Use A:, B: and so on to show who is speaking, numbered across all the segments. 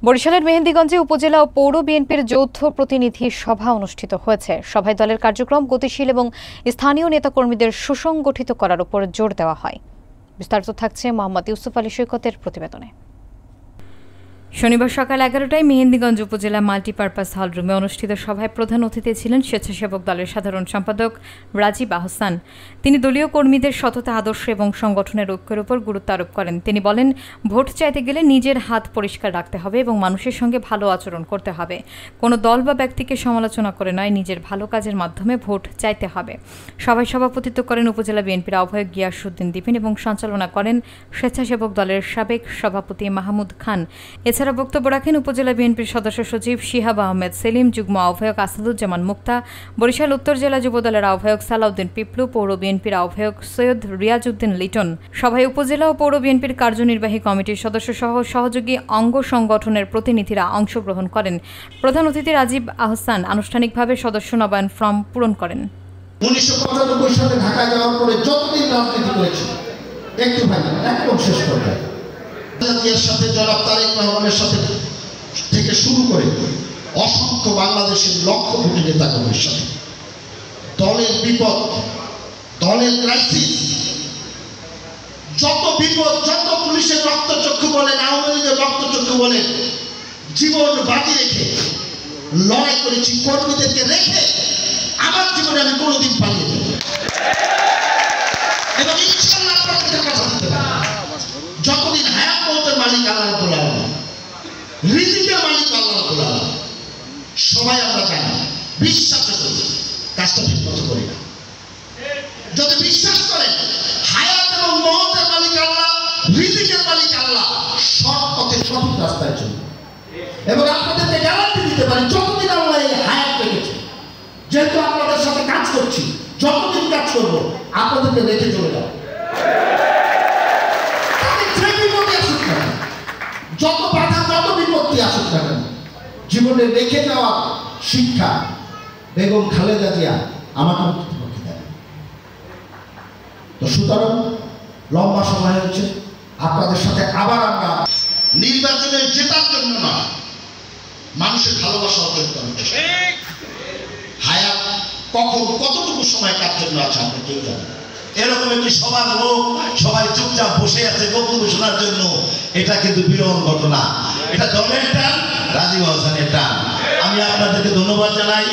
A: বরিশালের মেহেন্দিগঞ্জে উপজেলা ও পৌর বিএনপির যৌথ প্রতিনিধি সভা অনুষ্ঠিত হয়েছে। সভায় দলের কার্যক্রম গতিশীল এবং স্থানীয় নেতাকর্মীদের সুসংগঠিত করার উপর জোর দেওয়া হয়। বিস্তারিত থাকছে মোহাম্মদ ইউসুফ আলী সৈকতের প্রতিবেদনে। শনিবার সকাল 11টায় মেহেন্দিগঞ্জ উপজেলা মাল্টিপারপাস হলরুমে অনুষ্ঠিত সভায় প্রধান অতিথি ছিলেন স্বেচ্ছাসেবক দলের সাধারণ সম্পাদক রাজীব আহসান। তিনি দলীয় কর্মীদের সততা, আদর্শ এবং সংগঠনের ঐক্যের উপর গুরুত্ব আরোপ করেন। তিনি বলেন, ভোট চাইতে গেলে নিজের হাত পরিষ্কার রাখতে হবে এবং মানুষের সঙ্গে ভালো আচরণ করতে হবে। কোনো দল বা ব্যক্তিকে সমালোচনা করে নয়, নিজের ভালো কাজের মাধ্যমে ভোট চাইতে হবে। সভায় সভাপতিত্ব করেন উপজেলা বিএনপির আহ্বায়ক গিয়াসউদ্দিন দীপিন এবং সঞ্চালনা করেন স্বেচ্ছাসেবক দলের সাবেক সভাপতি মাহমুদ খান। এছাড়া বক্তব্য রাখেন উপজেলা বিএনপির সদস্য সচিব শিহাব আহমেদ সেলিম, যুগ্ম আহ্বায়ক আসাদুজ্জামান মুক্তা, বরিশাল উত্তর জেলা যুবদলের আহ্বায়ক সালাউদ্দিন পিপলু, পৌর বিএনপির আহ্বায়ক সৈয়দ রিয়াজউদ্দিন লিটন। সভায় উপজেলা ও পৌর বিএনপির কার্যনির্বাহী কমিটির সদস্য সহ সহযোগী অঙ্গ সংগঠনের প্রতিনিধিরা অংশগ্রহণ করেন। প্রধান অতিথি রাজীব আহসান আনুষ্ঠানিকভাবে সদস্য নবায়ন ফর্ম পূরণ করেন।
B: 1995 সালে ঢাকা যাওয়ার পরে যতদিন রাজনীতি করেছি একটু ভাই একদম শেষ করবে এর সাথে জনাব তারেক রহমানের সাথে থেকে শুরু করে অসংখ্য বাংলাদেশের লক্ষ কোটি নেতাকর্মীর সাথে দলের বিপদ, দলের ক্রাইসিস, যত বিপদ, যত পুলিশের রক্তচক্ষু বলেন, আওয়ামী লীগের রক্তচক্ষু বলেন, জীবন বাজি রেখে লড়াই করেছি। কর্মীদেরকে রেখে আমার জীবনে আমি কোনোদিন পালিয়ে যাব এবং ইনশাআল্লাহ আপনাদের কথা দিতে পারি। যতদিন হায়াত মওতের মালিক আল্লাহ রাব্বুল আলামিন, রিজিকের মালিক আল্লাহ রাব্বুল আলামিন, সবাই আমরা জানি, বিশ্বাস করি, কাজটা ঠিক মতো করি না। যদি বিশ্বাস করেন হায়াত এবং মওতের মালিক আল্লাহ, রিজিকের মালিক আল্লাহ, সৎ পথে সঠিক রাস্তায় চলবে এবং আপনাদেরকে গ্যারান্টি দিতে পারি যতদিন আল্লাহ এই হায়াত রেখেছে, যেহেতু আপনাদের সাথে কাজ করছি, যতদিন কাজ করবো আপনাদেরকে রেখে চলে যাবো। যত বাধা, যত বিপত্তি আসুক না কেন, জীবনে রেখে যাওয়া শিক্ষা বেগম খালেদা জিয়া আমাকে পক্ষে দেয়। তো সুতরাং লম্বা সময় হচ্ছে আপনাদের সাথে আবার আমরা নির্বাচনে জেতার জন্য না, মানুষের ভালোবাসা অর্জন করতে। হায়াত কখন কতটুকু সময় কার জন্য আছে আমরা কেউ জানি। এরকম একটি সবার লোক সবাই চুপচাপ বসে আছে বক্তব্য শোনার জন্য, এটা কিন্তু বিরল ঘটনা। এটা দলের টান, রাজীব আহসানের টান। আমি আপনাদেরকে ধন্যবাদ জানাই।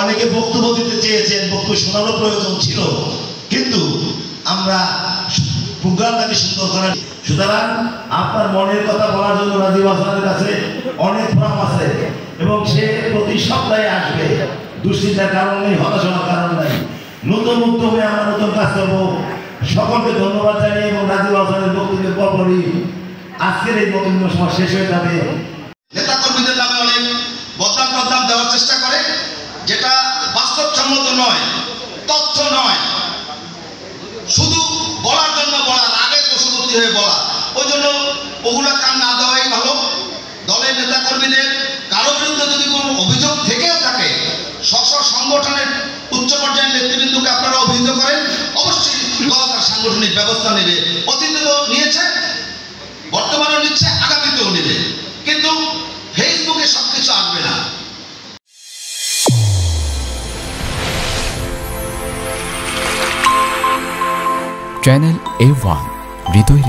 B: অনেকে বক্তব্য দিতে চেয়েছেন, বক্তব্য শোনারও প্রয়োজন ছিল, কিন্তু আমরা প্রোগ্রামটাকে সুন্দর করার। সুতরাং আপনার মনের কথা বলার জন্য রাজীব আহসানের কাছে অনেক ফর্ম আছে এবং সে প্রতি সপ্তাহে আসবে। দুশ্চিন্তার কারণ নেই, হতাশার কারণ নেই। নতুন উদ্যমে আমরা নতুন কাজ করবো। সকলকে ধন্যবাদ জানিয়ে এবং রাজীব আহসানের বক্তব্যের পরপরই আজকের এই বক্তব্য সভা শেষ হয়ে যাবে। নেতাকর্মীদের নামে অনেক বদনাম দেওয়ার চেষ্টা করে, যেটা বাস্তবসম্মত নয়, তথ্য নয়, শুধু বলার জন্য বলা, আগে বশবর্তী হয়ে বলা। ওই জন্য ওগুলা কান না দেওয়াই ভালো। দলের নেতাকর্মীদের কারো বিরুদ্ধে যদি কোনো অভিযোগ থেকেও থাকে, স্ব সংগঠনের উচ্চ পর্যায়ের নেতৃবৃন্দকে আপনারা অভিহিত করেন, অবশ্যই দল তার সাংগঠনিক ব্যবস্থা নেবে। অতীতেও নিয়েছে, বর্তমানেও নিচ্ছে, আগামীতেও নেবে, কিন্তু ফেসবুকে সবকিছু আসবে না।
C: চ্যানেল A1 হৃদয়ের